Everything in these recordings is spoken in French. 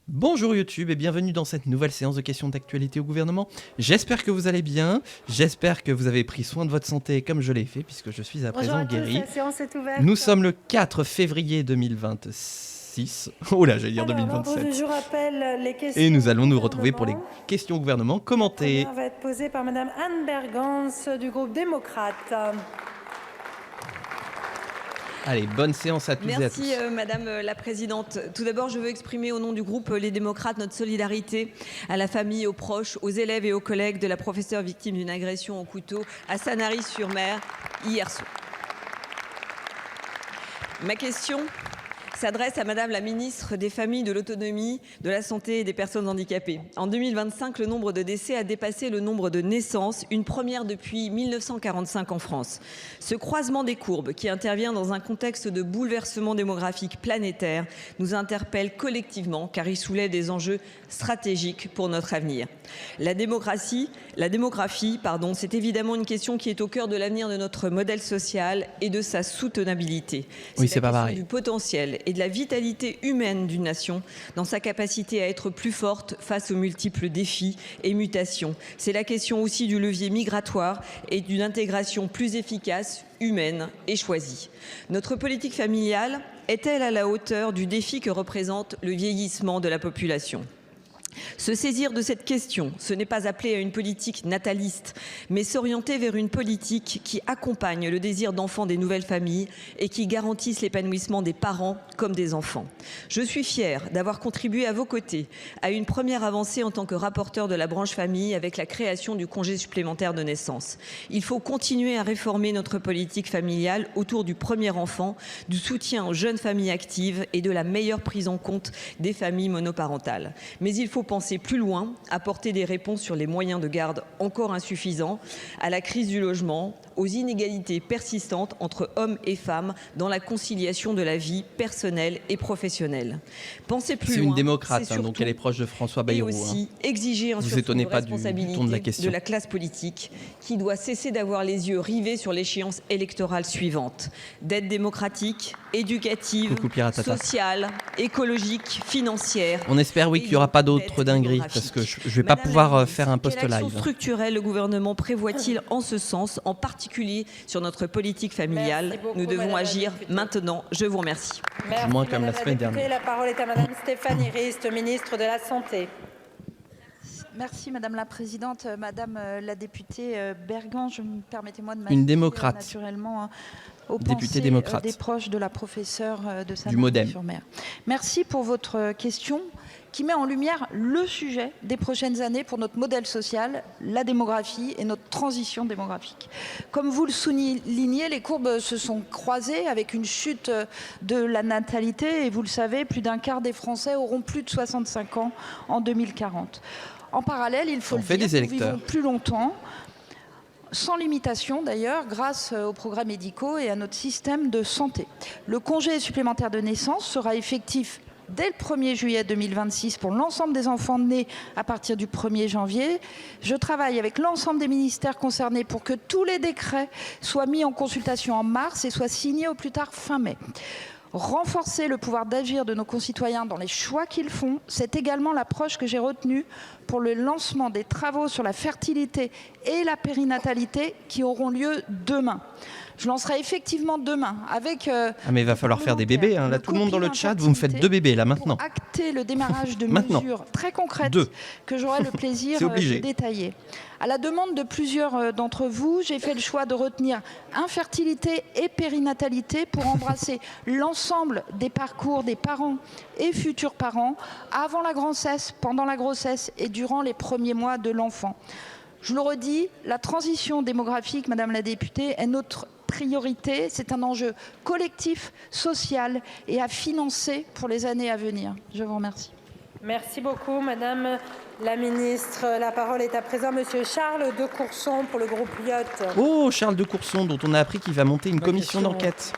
Bonjour YouTube et bienvenue dans cette nouvelle séance de questions d'actualité au gouvernement. J'espère que vous allez bien, j'espère que vous avez pris soin de votre santé comme je l'ai fait puisque je suis à présent guéri. La séance est ouverte. Nous sommes le 4 février 2026. Oh là, j'allais dire Alors, 2027. l'ordre du jour appelle les questions Et nous allons nous au retrouver pour les gouvernement. questions au gouvernement commentées. La première va être posée par Madame Anne Bergance du groupe démocrate. Allez, bonne séance à tous et à tous. Merci Madame la Présidente. Tout d'abord, je veux exprimer au nom du groupe Les Démocrates notre solidarité à la famille, aux proches, aux élèves et aux collègues de la professeure victime d'une agression au couteau à Sanary-sur-Mer hier soir. Ma question s'adresse à Madame la Ministre des Familles, de l'Autonomie, de la Santé et des Personnes handicapées. En 2025, le nombre de décès a dépassé le nombre de naissances, une première depuis 1945 en France. Ce croisement des courbes, qui intervient dans un contexte de bouleversement démographique planétaire, nous interpelle collectivement car il soulève des enjeux stratégiques pour notre avenir. La démographie, c'est évidemment une question qui est au cœur de l'avenir de notre modèle social et de sa soutenabilité. Oui, c'est pas pareil. Du potentiel et de la vitalité humaine d'une nation dans sa capacité à être plus forte face aux multiples défis et mutations. C'est la question aussi du levier migratoire et d'une intégration plus efficace, humaine et choisie. Notre politique familiale est-elle à la hauteur du défi que représente le vieillissement de la population ? Se saisir de cette question, ce n'est pas appeler à une politique nataliste, mais s'orienter vers une politique qui accompagne le désir d'enfants des nouvelles familles et qui garantisse l'épanouissement des parents comme des enfants. Je suis fière d'avoir contribué à vos côtés à une première avancée en tant que rapporteur de la branche famille avec la création du congé supplémentaire de naissance. Il faut continuer à réformer notre politique familiale autour du premier enfant, du soutien aux jeunes familles actives et de la meilleure prise en compte des familles monoparentales. Mais il faut penser plus loin, apporter des réponses sur les moyens de garde encore insuffisants, à la crise du logement, aux inégalités persistantes entre hommes et femmes dans la conciliation de la vie personnelle et professionnelle. Penser plus loin, c'est une démocrate, c'est donc elle est proche de François Bayrou. Et aussi exiger un sursaut de responsabilité de la classe politique qui doit cesser d'avoir les yeux rivés sur l'échéance électorale suivante. Dette démocratique, éducative, sociale, écologique, financière. On espère oui qu'il n'y aura pas d'autres dingueries parce que je ne vais pas pouvoir faire un post live. Quelle action structurelle le gouvernement prévoit-il en ce sens, en particulier sur notre politique familiale? Nous devons agir maintenant. Je vous remercie. Merci, moins comme la semaine dernière. La parole est à Madame Stéphanie Rist, ministre de la Santé. Merci Madame la Présidente. Madame la députée Bergan, permettez-moi de une démocrate naturellement aux députée démocrate des proches de la professeure de Sanary-sur-Mer. Merci pour votre question qui met en lumière le sujet des prochaines années pour notre modèle social, la démographie et notre transition démographique. Comme vous le soulignez, les courbes se sont croisées avec une chute de la natalité et vous le savez, plus d'un quart des Français auront plus de 65 ans en 2040. En parallèle, il faut le dire, nous vivons plus longtemps, sans limitation d'ailleurs, grâce aux progrès médicaux et à notre système de santé. Le congé supplémentaire de naissance sera effectif dès le 1er juillet 2026 pour l'ensemble des enfants nés à partir du 1er janvier. Je travaille avec l'ensemble des ministères concernés pour que tous les décrets soient mis en consultation en mars et soient signés au plus tard fin mai. Renforcer le pouvoir d'agir de nos concitoyens dans les choix qu'ils font, c'est également l'approche que j'ai retenue pour le lancement des travaux sur la fertilité et la périnatalité qui auront lieu demain. Je lancerai effectivement demain avec... mais il va falloir faire des bébés. Là, tout le monde dans le chat, vous me faites 2 bébés, là, maintenant. Pour acter le démarrage de mesures très concrètes que j'aurai le plaisir de détailler. À la demande de plusieurs d'entre vous, j'ai fait le choix de retenir infertilité et périnatalité pour embrasser l'ensemble des parcours des parents et futurs parents avant la grossesse, pendant la grossesse et durant les premiers mois de l'enfant. Je le redis, la transition démographique, Madame la députée, est notre priorité. C'est un enjeu collectif, social et à financer pour les années à venir. Je vous remercie. Merci beaucoup, Madame la Ministre. La parole est à présent Monsieur Charles de Courson pour le groupe Lyot. Oh, Charles de Courson, dont on a appris qu'il va monter une commission d'enquête.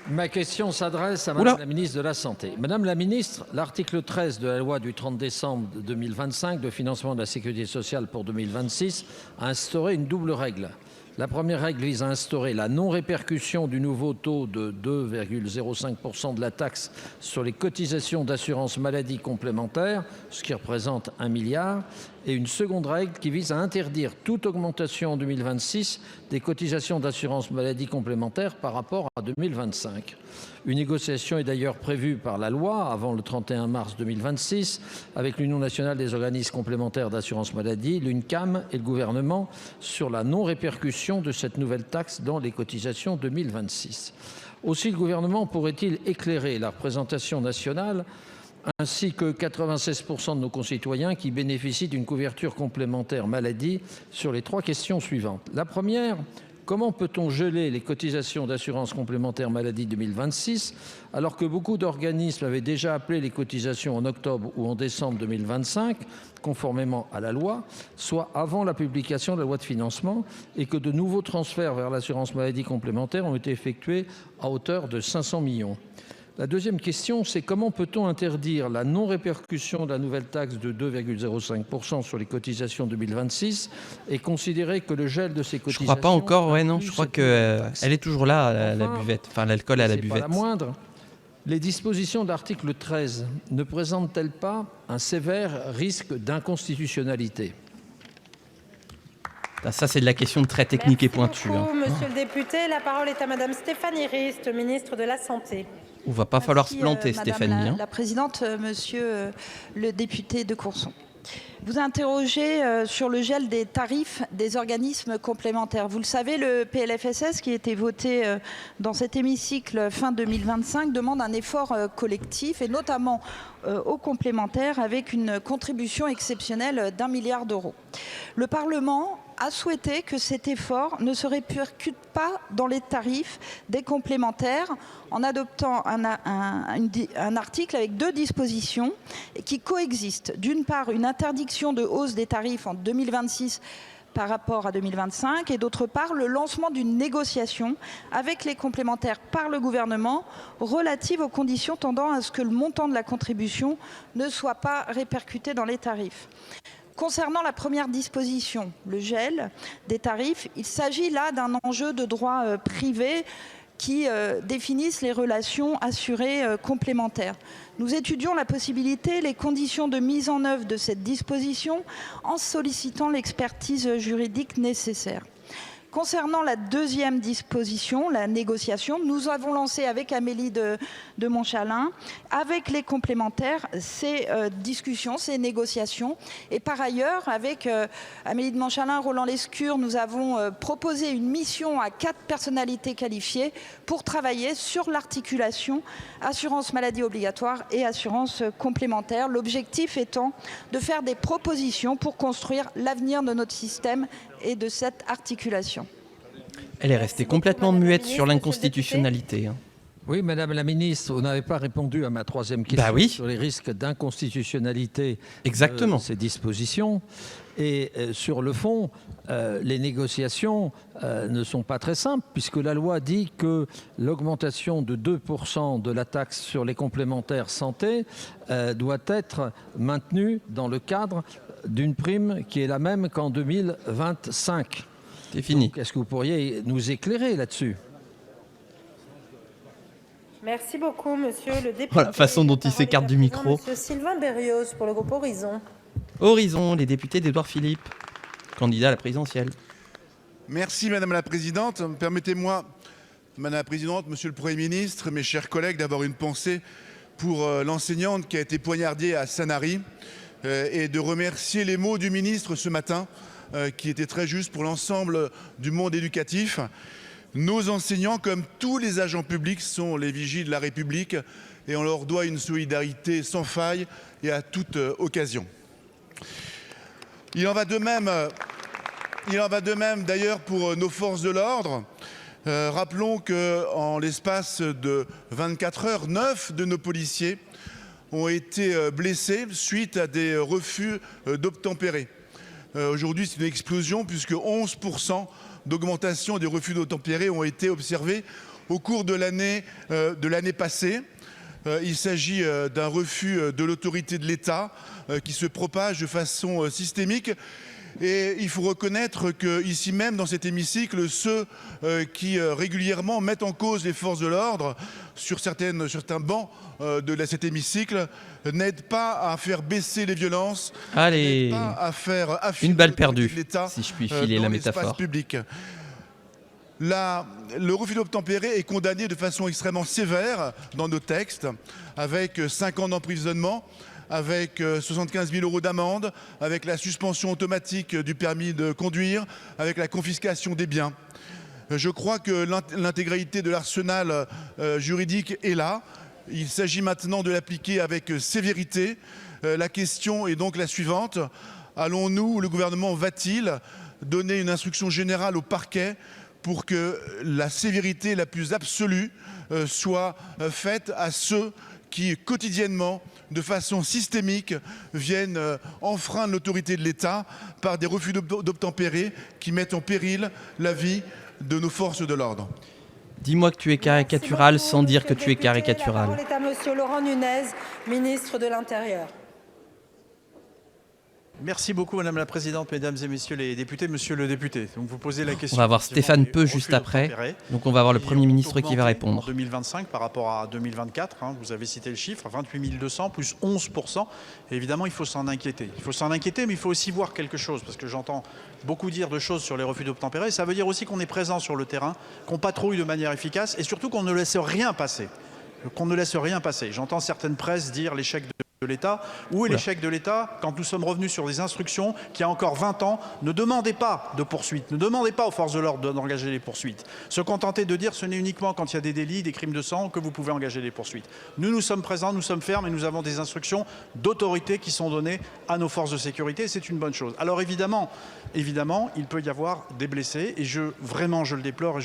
Ma question s'adresse à Madame la ministre de la Santé. Madame la ministre, l'article 13 de la loi du 30 décembre 2025 de financement de la sécurité sociale pour 2026 a instauré une double règle. La première règle vise à instaurer la non-répercussion du nouveau taux de 2,05% de la taxe sur les cotisations d'assurance maladie complémentaire, ce qui représente 1 milliard. Et une seconde règle qui vise à interdire toute augmentation en 2026 des cotisations d'assurance maladie complémentaire par rapport à 2025. Une négociation est d'ailleurs prévue par la loi avant le 31 mars 2026 avec l'Union nationale des organismes complémentaires d'assurance maladie, l'UNCAM et le gouvernement sur la non-répercussion de cette nouvelle taxe dans les cotisations 2026. Aussi, le gouvernement pourrait-il éclairer la représentation nationale ainsi que 96% de nos concitoyens qui bénéficient d'une couverture complémentaire maladie sur les 3 questions suivantes. La première, comment peut-on geler les cotisations d'assurance complémentaire maladie 2026 alors que beaucoup d'organismes avaient déjà appelé les cotisations en octobre ou en décembre 2025, conformément à la loi, soit avant la publication de la loi de financement, et que de nouveaux transferts vers l'assurance maladie complémentaire ont été effectués à hauteur de 500 millions. La deuxième question, c'est comment peut-on interdire la non-répercussion de la nouvelle taxe de 2,05% sur les cotisations 2026 et considérer que le gel de ces cotisations... Je crois pas encore, ouais, non, je crois qu'elle est toujours là, la buvette, enfin l'alcool à la buvette. Pas la moindre. Les dispositions de l'article 13 ne présentent-elles pas un sévère risque d'inconstitutionnalité ? Ça, c'est de la question très technique et pointue. Merci beaucoup, monsieur le député. La parole est à madame Stéphanie Rist, ministre de la Santé. Il va pas falloir se planter, Stéphanie. Madame la présidente, monsieur le député de Courson. Vous interrogez sur le gel des tarifs des organismes complémentaires. Vous le savez, le PLFSS qui a été voté dans cet hémicycle fin 2025 demande un effort collectif et notamment aux complémentaires avec une contribution exceptionnelle d'1 milliard d'euros. Le Parlement a souhaité que cet effort ne se répercute pas dans les tarifs des complémentaires en adoptant un article avec 2 dispositions qui coexistent. D'une part, une interdiction de hausse des tarifs en 2026 par rapport à 2025 et d'autre part, le lancement d'une négociation avec les complémentaires par le gouvernement relative aux conditions tendant à ce que le montant de la contribution ne soit pas répercuté dans les tarifs. Concernant la première disposition, le gel des tarifs, il s'agit là d'un enjeu de droit privé qui définissent les relations assurées complémentaires. Nous étudions la possibilité, les conditions de mise en œuvre de cette disposition en sollicitant l'expertise juridique nécessaire. Concernant la deuxième disposition, la négociation, nous avons lancé avec Amélie de Montchalin, avec les complémentaires, ces discussions, ces négociations. Et par ailleurs, avec Amélie de Montchalin, Roland Lescure, nous avons proposé une mission à 4 personnalités qualifiées pour travailler sur l'articulation assurance maladie obligatoire et assurance complémentaire. L'objectif étant de faire des propositions pour construire l'avenir de notre système et de cette articulation. Elle est restée complètement muette sur l'inconstitutionnalité. Oui, Madame la Ministre, vous n'avez pas répondu à ma 3e question sur les risques d'inconstitutionnalité de ces dispositions. Et sur le fond, les négociations ne sont pas très simples, puisque la loi dit que l'augmentation de 2% de la taxe sur les complémentaires santé doit être maintenue dans le cadre d'une prime qui est la même qu'en 2025. C'est fini. Est-ce que vous pourriez nous éclairer là-dessus ? Merci beaucoup, monsieur le député. Oh, la façon dont il s'écarte du micro. Monsieur Sylvain Berrios pour le groupe Horizon. Horizon, les députés d'Édouard Philippe, candidat à la présidentielle. Merci Madame la Présidente. Permettez-moi, Madame la Présidente, Monsieur le Premier ministre, mes chers collègues, d'avoir une pensée pour l'enseignante qui a été poignardée à Sanary et de remercier les mots du ministre ce matin qui étaient très justes pour l'ensemble du monde éducatif. Nos enseignants, comme tous les agents publics, sont les vigies de la République et on leur doit une solidarité sans faille et à toute occasion. Il en va de même d'ailleurs pour nos forces de l'ordre. Rappelons qu'en l'espace de 24 heures, 9 de nos policiers ont été blessés suite à des refus d'obtempérer. Aujourd'hui, c'est une explosion puisque 11% d'augmentation des refus d'obtempérer ont été observés au cours de l'année passée. Il s'agit d'un refus de l'autorité de l'État qui se propage de façon systémique. Et il faut reconnaître qu'ici même, dans cet hémicycle, ceux qui régulièrement mettent en cause les forces de l'ordre sur certains bancs de cet hémicycle n'aident pas à faire baisser les violences, allez, n'aident pas à faire affiner une balle perdue, l'État si je puis filer la métaphore. Public. Le refus d'obtempérer est condamné de façon extrêmement sévère dans nos textes, avec 5 ans d'emprisonnement, avec 75 000 € d'amende, avec la suspension automatique du permis de conduire, avec la confiscation des biens. Je crois que l'intégralité de l'arsenal juridique est là. Il s'agit maintenant de l'appliquer avec sévérité. La question est donc la suivante. Le gouvernement va-t-il donner une instruction générale au parquet pour que la sévérité la plus absolue soit faite à ceux qui, quotidiennement, de façon systémique, viennent enfreindre l'autorité de l'État par des refus d'obtempérer qui mettent en péril la vie de nos forces de l'ordre. Dis-moi que tu es caricatural sans dire que tu es caricatural. La parole est à monsieur Laurent Nunez, ministre de l'Intérieur. Merci beaucoup Madame la Présidente, Mesdames et Messieurs les députés. Monsieur le député, donc vous posez la question. On va avoir Stéphane Peu juste après, donc on va avoir le Premier ministre qui va répondre. En 2025 par rapport à 2024, vous avez cité le chiffre, 28 200 plus 11%. Et évidemment, il faut s'en inquiéter. Il faut s'en inquiéter, mais il faut aussi voir quelque chose, parce que j'entends beaucoup dire de choses sur les refus d'obtempérer. Ça veut dire aussi qu'on est présent sur le terrain, qu'on patrouille de manière efficace et surtout qu'on ne laisse rien passer. J'entends certaines presses dire l'échec de l'État. Où est l'échec de l'État quand nous sommes revenus sur des instructions qui, a encore 20 ans, ne demandaient pas de poursuites, ne demandaient pas aux forces de l'ordre d'engager les poursuites. Se contenter de dire ce n'est uniquement quand il y a des délits, des crimes de sang que vous pouvez engager les poursuites. Nous sommes présents, nous sommes fermes et nous avons des instructions d'autorité qui sont données à nos forces de sécurité. C'est une bonne chose. Alors évidemment, il peut y avoir des blessés et vraiment je le déplore.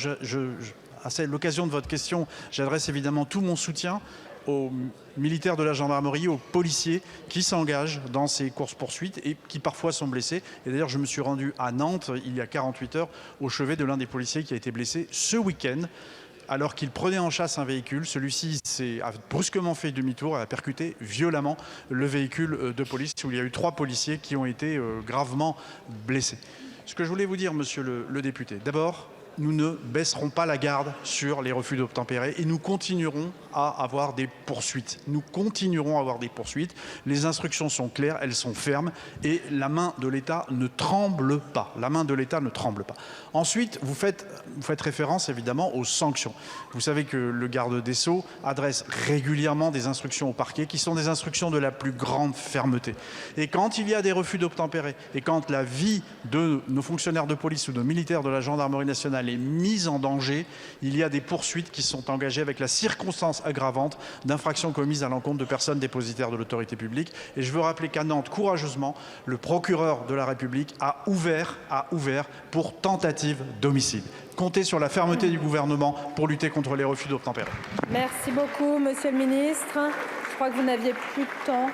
À l'occasion de votre question, j'adresse évidemment tout mon soutien aux militaires de la gendarmerie, aux policiers qui s'engagent dans ces courses-poursuites et qui parfois sont blessés. Et d'ailleurs, je me suis rendu à Nantes il y a 48 heures au chevet de l'un des policiers qui a été blessé ce week-end alors qu'il prenait en chasse un véhicule. Celui-ci a brusquement fait demi-tour et a percuté violemment le véhicule de police où il y a eu 3 policiers qui ont été gravement blessés. Ce que je voulais vous dire, monsieur le député, d'abord, nous ne baisserons pas la garde sur les refus d'obtempérer et nous continuerons à avoir des poursuites. Les instructions sont claires, elles sont fermes et la main de l'État ne tremble pas. Ensuite, vous faites référence évidemment aux sanctions. Vous savez que le garde des Sceaux adresse régulièrement des instructions au parquet qui sont des instructions de la plus grande fermeté. Et quand il y a des refus d'obtempérer et quand la vie de nos fonctionnaires de police ou de militaires de la gendarmerie nationale est mise en danger, il y a des poursuites qui sont engagées avec la circonstance aggravante d'infractions commises à l'encontre de personnes dépositaires de l'autorité publique. Et je veux rappeler qu'à Nantes, courageusement, le procureur de la République a ouvert pour tentative d'homicide. Comptez sur la fermeté du gouvernement pour lutter contre les refus d'obtempérer. Merci beaucoup, monsieur le ministre. Je crois que vous n'aviez plus de temps.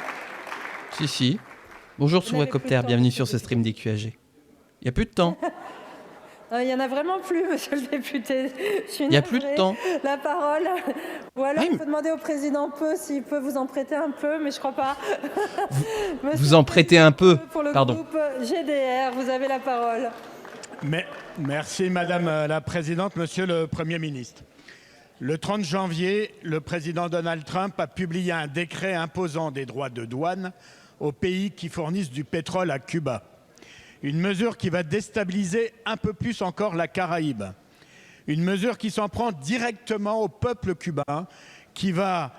Si. Bonjour Souvacopter, bienvenue sur ce stream des QAG. Il n'y a plus de temps. Il n'y en a vraiment plus, monsieur le député. Il n'y a plus de temps. La parole. Ou alors, il faut demander au président Peu s'il peut vous en prêter un peu, mais je ne crois pas. Vous en prêtez un peu. Pour le Pardon. groupe GDR, vous avez la parole. Merci, Madame la Présidente, Monsieur le Premier ministre. Le 30 janvier, le président Donald Trump a publié un décret imposant des droits de douane aux pays qui fournissent du pétrole à Cuba. Une mesure qui va déstabiliser un peu plus encore la Caraïbe. Une mesure qui s'en prend directement au peuple cubain, qui va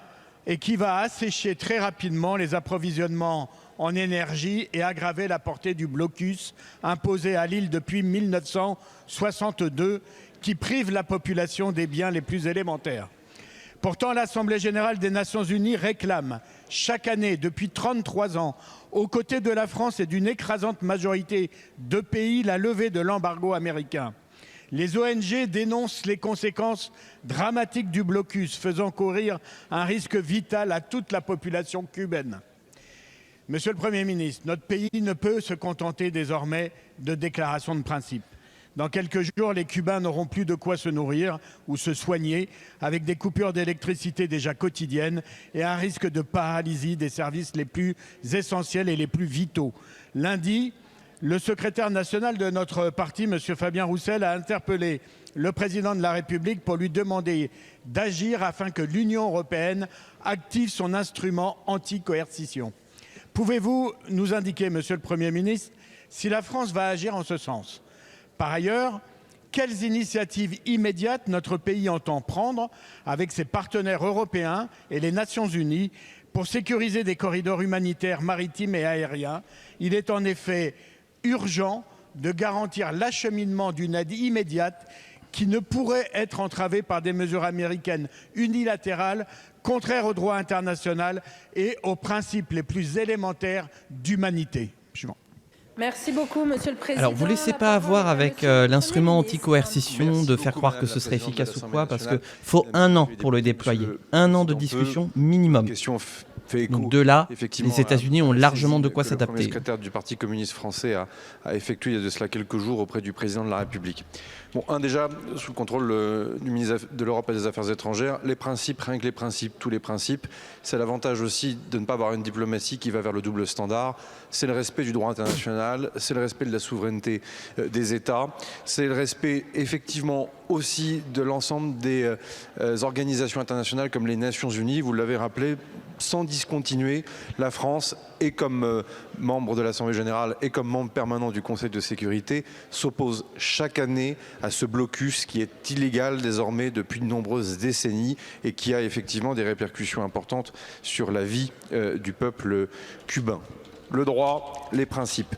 assécher très rapidement les approvisionnements en énergie et aggraver la portée du blocus imposé à l'île depuis 1962, qui prive la population des biens les plus élémentaires. Pourtant, l'Assemblée générale des Nations unies réclame chaque année, depuis 33 ans, aux côtés de la France et d'une écrasante majorité de pays, la levée de l'embargo américain. Les ONG dénoncent les conséquences dramatiques du blocus, faisant courir un risque vital à toute la population cubaine. Monsieur le Premier ministre, notre pays ne peut se contenter désormais de déclarations de principe. Dans quelques jours, les Cubains n'auront plus de quoi se nourrir ou se soigner, avec des coupures d'électricité déjà quotidiennes et un risque de paralysie des services les plus essentiels et les plus vitaux. Lundi, le secrétaire national de notre parti, M. Fabien Roussel, a interpellé le président de la République pour lui demander d'agir afin que l'Union européenne active son instrument anti-coercition. Pouvez-vous nous indiquer, Monsieur le Premier ministre, si la France va agir en ce sens? Par ailleurs, quelles initiatives immédiates notre pays entend prendre avec ses partenaires européens et les Nations Unies pour sécuriser des corridors humanitaires maritimes et aériens? Il est en effet urgent de garantir l'acheminement d'une aide immédiate qui ne pourrait être entravée par des mesures américaines unilatérales contraires au droit international et aux principes les plus élémentaires d'humanité. Merci beaucoup, Monsieur le Président. Alors, vous ne laissez pas avoir avec l'instrument anti-coercition de faire croire que ce serait efficace ou quoi, parce qu'il faut 1 an pour le déployer. 1 an de discussion minimum. Donc de là, les États-Unis ont largement de quoi s'adapter. Le secrétaire du Parti communiste français a effectué il y a de cela quelques jours auprès du président de la République. Bon, déjà, sous le contrôle du ministre de l'Europe et des Affaires étrangères, les principes, rien que les principes, tous les principes, c'est l'avantage aussi de ne pas avoir une diplomatie qui va vers le double standard. C'est le respect du droit international, c'est le respect de la souveraineté des États, c'est le respect effectivement aussi de l'ensemble des organisations internationales comme les Nations Unies. Vous l'avez rappelé, sans discontinuer, la France, et comme membre de l'Assemblée générale et comme membre permanent du Conseil de sécurité, s'oppose chaque année à ce blocus qui est illégal désormais depuis de nombreuses décennies et qui a effectivement des répercussions importantes sur la vie du peuple cubain. Le droit, les principes.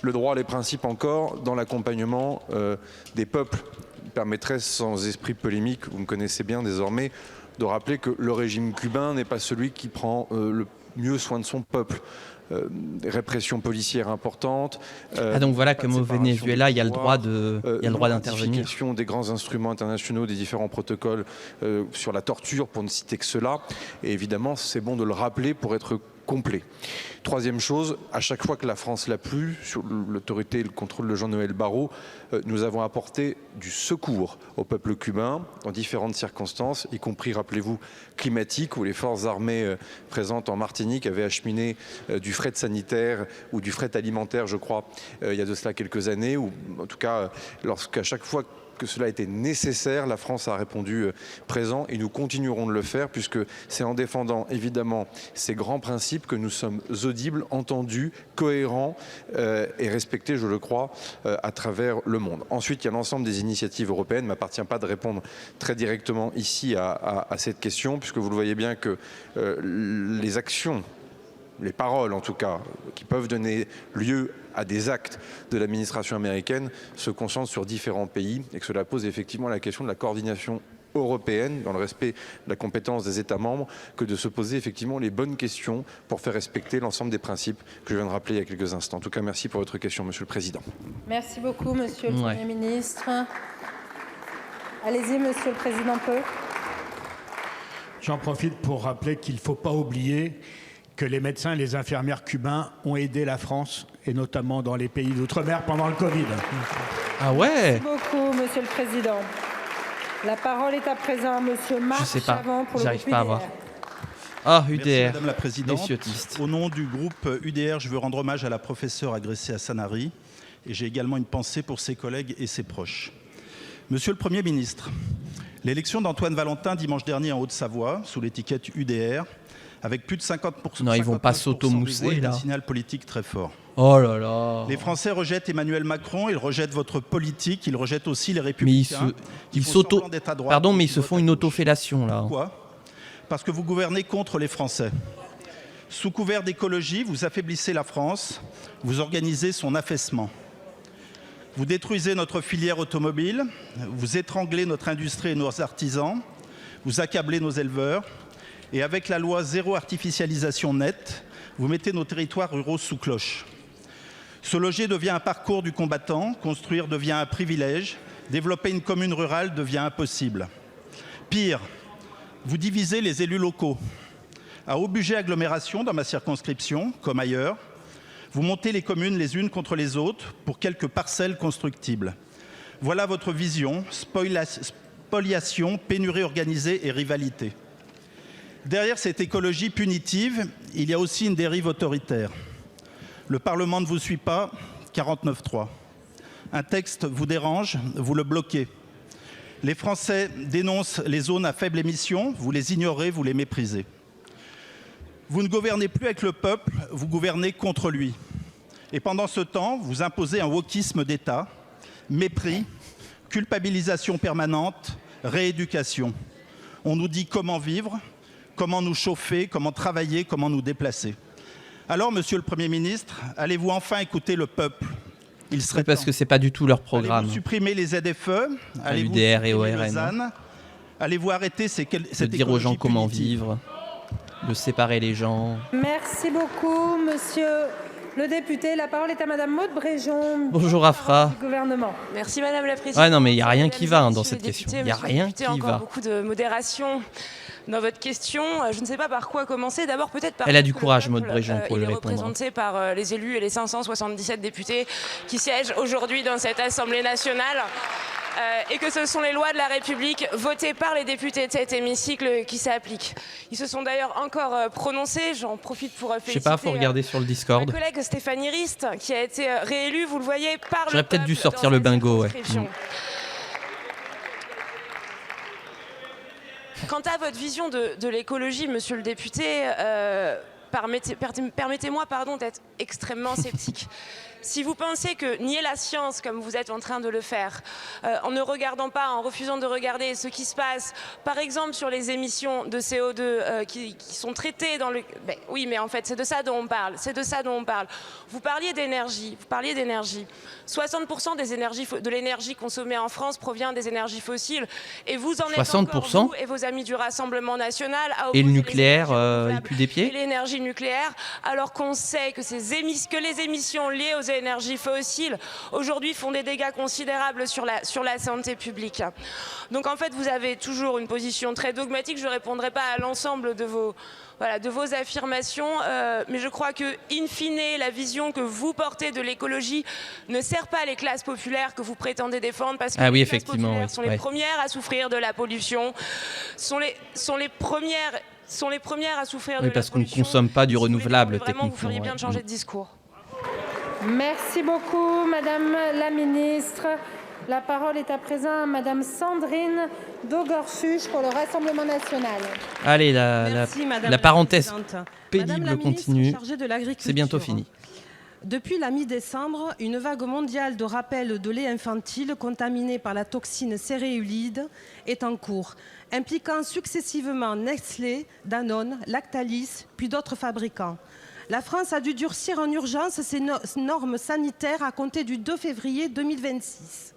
Le droit, les principes encore dans l'accompagnement des peuples permettrait, sans esprit polémique, vous me connaissez bien désormais, de rappeler que le régime cubain n'est pas celui qui prend le mieux soin de son peuple. Répression policière importante. Donc voilà, comme au Venezuela, il y a le droit d'intervenir. Des grands instruments internationaux, des différents protocoles sur la torture, pour ne citer que cela. Et évidemment, c'est bon de le rappeler pour être complet. Troisième chose, à chaque fois que la France l'a plu, sur l'autorité et le contrôle de Jean-Noël Barrot, nous avons apporté du secours au peuple cubain dans différentes circonstances, y compris, rappelez-vous, climatiques, où les forces armées présentes en Martinique avaient acheminé du fret sanitaire ou du fret alimentaire, je crois, il y a de cela quelques années, ou en tout cas, lorsqu'à chaque fois que cela était nécessaire, la France a répondu présent et nous continuerons de le faire puisque c'est en défendant évidemment ces grands principes que nous sommes audibles, entendus, cohérents et respectés, je le crois, à travers le monde. Ensuite, il y a l'ensemble des initiatives européennes. Il ne m'appartient pas de répondre très directement ici à cette question puisque vous le voyez bien que les actions, les paroles en tout cas, qui peuvent donner lieu à des actes de l'administration américaine se concentrent sur différents pays et que cela pose effectivement la question de la coordination européenne dans le respect de la compétence des États membres que de se poser effectivement les bonnes questions pour faire respecter l'ensemble des principes que je viens de rappeler il y a quelques instants. En tout cas, merci pour votre question, Monsieur le Président. Merci beaucoup, Monsieur le Premier ministre. Allez-y, Monsieur le Président Peu. J'en profite pour rappeler qu'il ne faut pas oublier que les médecins et les infirmières cubains ont aidé la France, et notamment dans les pays d'outre-mer, pendant le Covid. Ah ouais. Merci beaucoup, Monsieur le Président. La parole est à présent à Monsieur Marc Chavant pour le groupe UDR. Pas à voir. Ah, UDR. Merci, Madame la Présidente. Au nom du groupe UDR, je veux rendre hommage à la professeure agressée à Sanary, et j'ai également une pensée pour ses collègues et ses proches. Monsieur le Premier ministre, l'élection d'Antoine Valentin dimanche dernier en Haute-Savoie, sous l'étiquette UDR, avec plus de 50%. Non, ils vont pas s'auto-mousser là. Un signal politique très fort. Oh là là. Les Français rejettent Emmanuel Macron, ils rejettent votre politique, ils rejettent aussi les Républicains. Mais Pardon, mais ils se font une autofellation là. Pourquoi ? Parce que vous gouvernez contre les Français. Sous couvert d'écologie, vous affaiblissez la France, vous organisez son affaissement. Vous détruisez notre filière automobile, vous étranglez notre industrie et nos artisans, vous accablez nos éleveurs. Et avec la loi zéro artificialisation nette, vous mettez nos territoires ruraux sous cloche. Se loger devient un parcours du combattant, construire devient un privilège, développer une commune rurale devient impossible. Pire, vous divisez les élus locaux. À haut budget agglomération dans ma circonscription, comme ailleurs, vous montez les communes les unes contre les autres pour quelques parcelles constructibles. Voilà votre vision, spoliation, pénurie organisée et rivalité. Derrière cette écologie punitive, il y a aussi une dérive autoritaire. Le Parlement ne vous suit pas, 49.3. Un texte vous dérange, vous le bloquez. Les Français dénoncent les zones à faible émission, vous les ignorez, vous les méprisez. Vous ne gouvernez plus avec le peuple, vous gouvernez contre lui. Et pendant ce temps, vous imposez un wokisme d'État, mépris, culpabilisation permanente, rééducation. On nous dit comment vivre, comment nous chauffer, comment travailler, comment nous déplacer. Alors, Monsieur le Premier ministre, allez-vous enfin écouter le peuple? Il serait parce que c'est pas du tout leur programme. Allez-vous supprimer les ZFE? Allez-vous l'UDR et ORN. Lausanne? Allez-vous arrêter cette de dire aux gens comment vivre, de séparer les gens. Merci beaucoup, monsieur le député. La parole est à madame Maude Bréjon. Bonjour Afra. Du gouvernement. Merci madame la présidente. Ouais, non, mais il n'y a rien qui va dans cette question. Il n'y a rien qui va. Beaucoup de modération dans votre question. Je ne sais pas par quoi commencer. D'abord, peut-être par. Elle a du courage, Maude Bréjon, pour le répondre. Il est représenté par les élus et les 577 députés qui siègent aujourd'hui dans cette Assemblée nationale. Et que ce sont les lois de la République votées par les députés de cet hémicycle qui s'appliquent. Ils se sont d'ailleurs encore prononcés. J'en profite pour féliciter. Je sais pas, faut regarder sur le Discord. Ma collègue Stéphanie Rist, qui a été réélue, vous le voyez, par le peuple. J'aurais peut-être dû sortir le bingo, ouais. Quant à votre vision de l'écologie, monsieur le député, permettez-moi d'être extrêmement sceptique. Si vous pensez que nier la science, comme vous êtes en train de le faire, en ne regardant pas, en refusant de regarder ce qui se passe, par exemple sur les émissions de CO2 qui sont traitées dans le... Ben, oui, mais en fait, c'est de ça dont on parle. C'est de ça dont on parle. Vous parliez d'énergie. 60% de l'énergie consommée en France provient des énergies fossiles. Et vous en êtes 60%? encore, vous et vos amis du Rassemblement national, à et le nucléaire, il pue des pieds? Et l'énergie nucléaire, alors qu'on sait que les émissions liées aux énergies fossiles aujourd'hui font des dégâts considérables sur la santé publique. Donc en fait, vous avez toujours une position très dogmatique. Je ne répondrai pas à l'ensemble de vos affirmations, mais je crois que, in fine, la vision que vous portez de l'écologie ne sert pas les classes populaires que vous prétendez défendre, parce que les classes populaires sont les premières à souffrir de la pollution, sont les premières à souffrir de la pollution. Parce qu'on ne consomme pas du renouvelable, techniquement. Vous feriez bien de changer de discours. Merci beaucoup, madame la ministre. La parole est à présent à madame Sandrine Dogorsuch pour le Rassemblement national. Allez, la parenthèse pénible continue. C'est bientôt fini. Depuis la mi-décembre, une vague mondiale de rappel de lait infantile contaminé par la toxine céréulide est en cours, impliquant successivement Nestlé, Danone, Lactalis, puis d'autres fabricants. La France a dû durcir en urgence ses normes sanitaires à compter du 2 février 2026.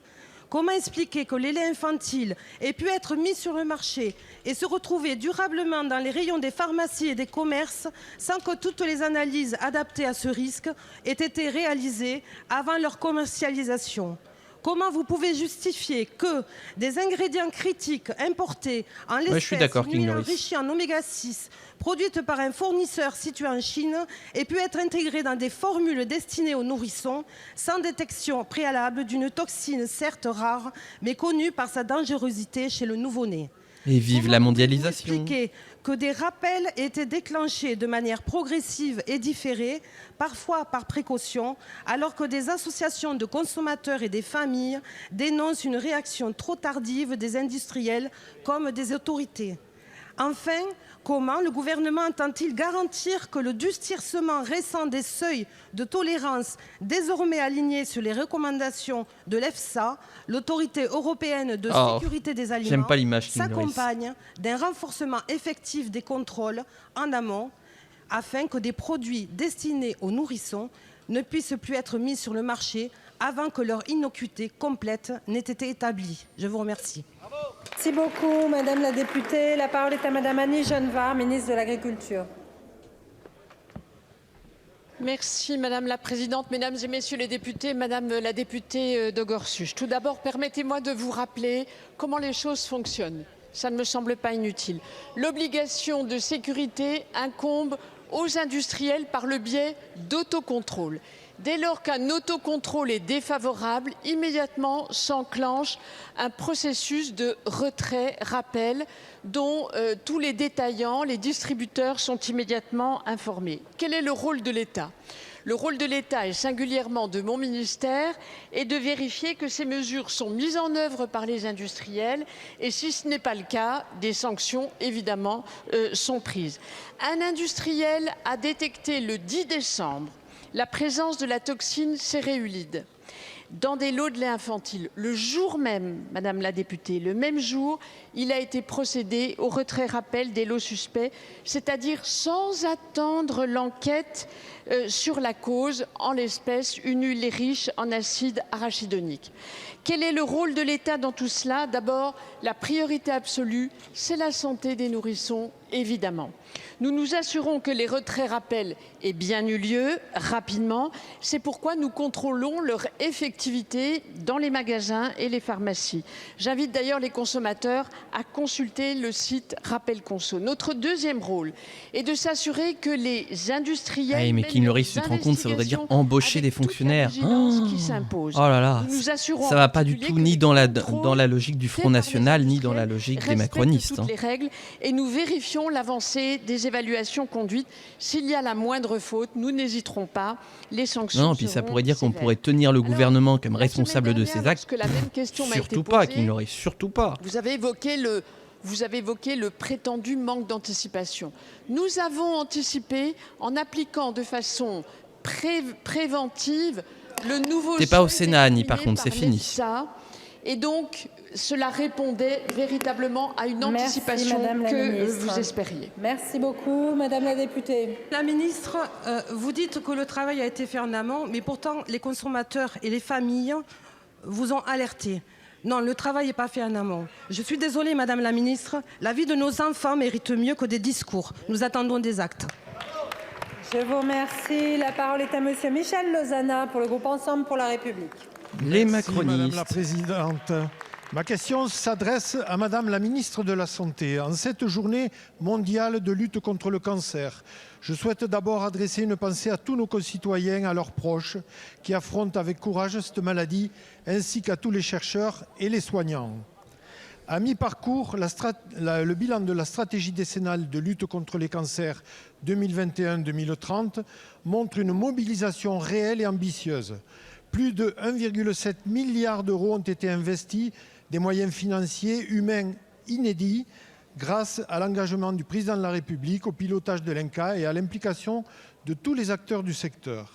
Comment expliquer que les laits infantiles aient pu être mis sur le marché et se retrouver durablement dans les rayons des pharmacies et des commerces sans que toutes les analyses adaptées à ce risque aient été réalisées avant leur commercialisation? Comment vous pouvez justifier que des ingrédients critiques importés en l'espèce huile enrichie en oméga 6 produites par un fournisseur situé en Chine aient pu être intégrés dans des formules destinées aux nourrissons sans détection préalable d'une toxine certes rare mais connue par sa dangerosité chez le nouveau-né? Et vive la mondialisation. Expliquer que des rappels étaient déclenchés de manière progressive et différée, parfois par précaution, alors que des associations de consommateurs et des familles dénoncent une réaction trop tardive des industriels comme des autorités? Enfin, comment le gouvernement entend-il garantir que le durcissement récent des seuils de tolérance, désormais alignés sur les recommandations de l'EFSA, l'autorité européenne de sécurité des aliments, s'accompagne d'un renforcement effectif des contrôles en amont, afin que des produits destinés aux nourrissons ne puissent plus être mis sur le marché avant que leur innocuité complète n'ait été établie? Je vous remercie. Merci beaucoup, madame la députée. La parole est à madame Annie Genevard, ministre de l'Agriculture. Merci madame la présidente, mesdames et messieurs les députés, madame la députée Dogorsuch. Tout d'abord, permettez-moi de vous rappeler comment les choses fonctionnent. Ça ne me semble pas inutile. L'obligation de sécurité incombe aux industriels par le biais d'autocontrôle. Dès lors qu'un autocontrôle est défavorable, immédiatement s'enclenche un processus de retrait-rappel dont tous les détaillants, les distributeurs sont immédiatement informés. Quel est le rôle de l'État ? Le rôle de l'État, et singulièrement de mon ministère, est de vérifier que ces mesures sont mises en œuvre par les industriels et si ce n'est pas le cas, des sanctions évidemment sont prises. Un industriel a détecté le 10 décembre la présence de la toxine céréulide dans des lots de lait infantile. Le jour même, Madame la députée, le même jour, il a été procédé au retrait-rappel des lots suspects, c'est-à-dire sans attendre l'enquête sur la cause, en l'espèce une huile riche en acide arachidonique. Quel est le rôle de l'État dans tout cela? D'abord, la priorité absolue, c'est la santé des nourrissons, évidemment. Nous nous assurons que les retraits-rappels aient bien eu lieu rapidement. C'est pourquoi nous contrôlons leur effectivité dans les magasins et les pharmacies. J'invite d'ailleurs les consommateurs à consulter le site Rappel Conso. Notre deuxième rôle est de s'assurer que les industriels... Hey, mais King Loris, tu te rends compte, ça voudrait dire embaucher des fonctionnaires. Oh là là, ça va pas du tout ni dans la logique du Front National, ni dans la logique des macronistes. Toutes les règles et nous vérifions l'avancée des évaluations conduites. S'il y a la moindre faute, nous n'hésiterons pas. Les sanctions Non, puis ça pourrait dire qu'on pourrait tenir le gouvernement comme responsable de ces actes. Surtout pas, King Loris, surtout pas. Vous avez évoqué le prétendu manque d'anticipation. Nous avons anticipé en appliquant de façon préventive le nouveau... T'es pas au Sénat, Annie, par contre, c'est fini. Et donc, cela répondait véritablement à une anticipation que vous espériez. Merci beaucoup, Madame la députée. La ministre, vous dites que le travail a été fait en amont, mais pourtant, les consommateurs et les familles vous ont alerté. Non, le travail n'est pas fait en amont. Je suis désolée, Madame la ministre, la vie de nos enfants mérite mieux que des discours. Nous attendons des actes. Je vous remercie. La parole est à Monsieur Michel Lozana pour le groupe Ensemble pour la République. Les macronistes. Madame la Présidente. Ma question s'adresse à Madame la Ministre de la Santé. En cette journée mondiale de lutte contre le cancer, je souhaite d'abord adresser une pensée à tous nos concitoyens, à leurs proches, qui affrontent avec courage cette maladie, ainsi qu'à tous les chercheurs et les soignants. À mi-parcours, le bilan de la stratégie décennale de lutte contre les cancers 2021-2030 montre une mobilisation réelle et ambitieuse. Plus de 1,7 milliard d'euros ont été investis, des moyens financiers, humains inédits, grâce à l'engagement du Président de la République, au pilotage de l'INCa et à l'implication de tous les acteurs du secteur.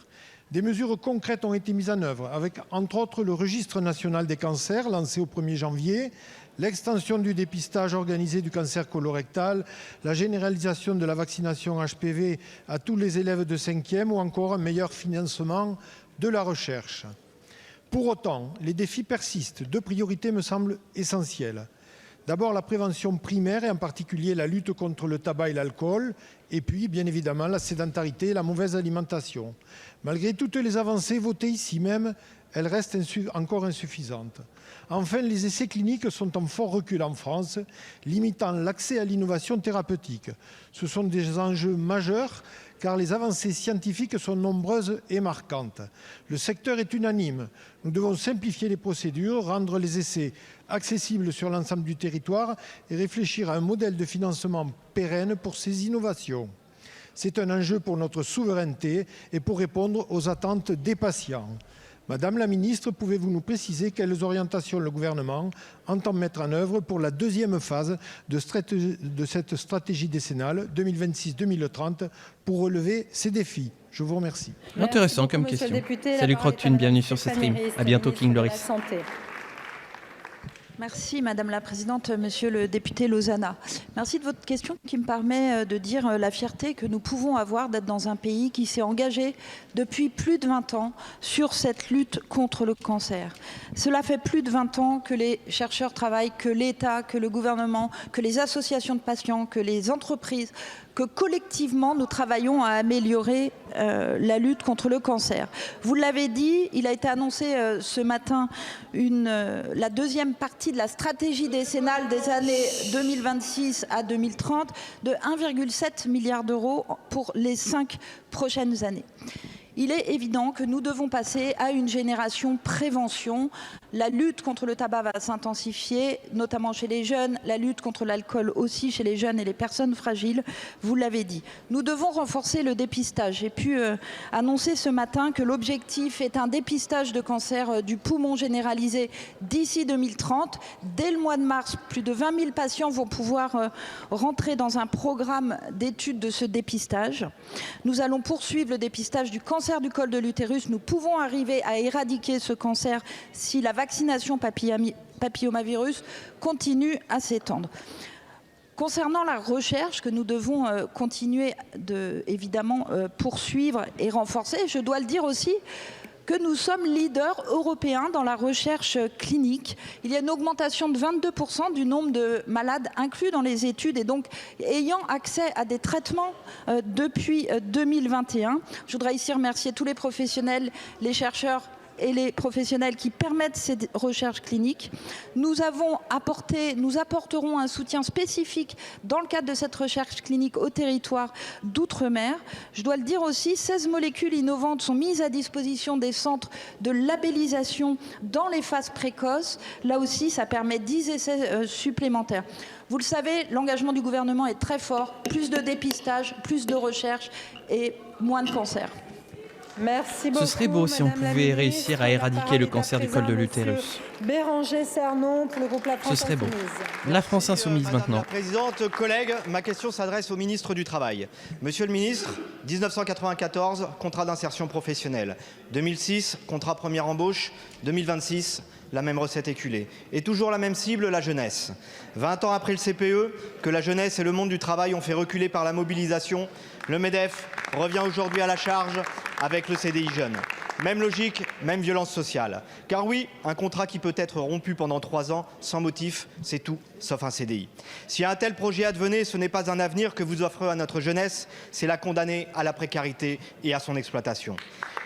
Des mesures concrètes ont été mises en œuvre, avec entre autres le registre national des cancers lancé au 1er janvier, l'extension du dépistage organisé du cancer colorectal, la généralisation de la vaccination HPV à tous les élèves de 5e ou encore un meilleur financement de la recherche. Pour autant, les défis persistent. Deux priorités me semblent essentielles. D'abord, la prévention primaire et en particulier la lutte contre le tabac et l'alcool. Et puis, bien évidemment, la sédentarité et la mauvaise alimentation. Malgré toutes les avancées votées ici même, elles restent encore insuffisantes. Enfin, les essais cliniques sont en fort recul en France, limitant l'accès à l'innovation thérapeutique. Ce sont des enjeux majeurs car les avancées scientifiques sont nombreuses et marquantes. Le secteur est unanime. Nous devons simplifier les procédures, rendre les essais accessibles sur l'ensemble du territoire et réfléchir à un modèle de financement pérenne pour ces innovations. C'est un enjeu pour notre souveraineté et pour répondre aux attentes des patients. Madame la ministre, pouvez-vous nous préciser quelles orientations le gouvernement entend mettre en œuvre pour la deuxième phase de cette stratégie décennale 2026-2030 pour relever ces défis? Je vous remercie. Intéressant comme question. Salut Croque-Thune, bienvenue sur ce stream. À bientôt King Loris. Merci Madame la Présidente, Monsieur le député Lozana. Merci de votre question qui me permet de dire la fierté que nous pouvons avoir d'être dans un pays qui s'est engagé depuis plus de 20 ans sur cette lutte contre le cancer. Cela fait plus de 20 ans que les chercheurs travaillent, que l'État, que le gouvernement, que les associations de patients, que les entreprises, que collectivement nous travaillons à améliorer la lutte contre le cancer. Vous l'avez dit, il a été annoncé ce matin la deuxième partie de la stratégie décennale des années 2026 à 2030 de 1,7 milliard d'euros pour les 5 prochaines années. Il est évident que nous devons passer à une génération prévention. La lutte contre le tabac va s'intensifier, notamment chez les jeunes. La lutte contre l'alcool aussi chez les jeunes et les personnes fragiles, vous l'avez dit. Nous devons renforcer le dépistage. J'ai pu annoncer ce matin que l'objectif est un dépistage de cancer du poumon généralisé d'ici 2030. Dès le mois de mars, plus de 20 000 patients vont pouvoir rentrer dans un programme d'études de ce dépistage. Nous allons poursuivre le dépistage du cancer du col de l'utérus. Nous pouvons arriver à éradiquer ce cancer si la vaccination papillomavirus continue à s'étendre. Concernant la recherche que nous devons continuer évidemment poursuivre et renforcer, je dois le dire aussi que nous sommes leaders européens dans la recherche clinique. Il y a une augmentation de 22% du nombre de malades inclus dans les études et donc ayant accès à des traitements depuis 2021. Je voudrais ici remercier tous les professionnels, les chercheurs et les professionnels qui permettent ces recherches cliniques. Nous apporterons un soutien spécifique dans le cadre de cette recherche clinique au territoire d'outre-mer. Je dois le dire aussi, 16 molécules innovantes sont mises à disposition des centres de labellisation dans les phases précoces. Là aussi, ça permet 10 essais supplémentaires. Vous le savez, l'engagement du gouvernement est très fort. Plus de dépistage, plus de recherche et moins de cancers. Merci beaucoup. Ce serait beau si on pouvait réussir à éradiquer le cancer du col de l'utérus. Béranger Cernon pour le groupe La France Ce serait beau. Insoumise. La France Insoumise maintenant. Madame la Présidente, collègues, ma question s'adresse au ministre du Travail. Monsieur le ministre, 1994, contrat d'insertion professionnelle. 2006, contrat première embauche. 2026, la même recette éculée. Et toujours la même cible, la jeunesse. 20 ans après le CPE, que la jeunesse et le monde du travail ont fait reculer par la mobilisation, le MEDEF revient aujourd'hui à la charge avec le CDI jeune. Même logique, même violence sociale. Car oui, un contrat qui peut être rompu pendant 3 ans, sans motif, c'est tout, sauf un CDI. Si un tel projet advenait, ce n'est pas un avenir que vous offrez à notre jeunesse, c'est la condamner à la précarité et à son exploitation.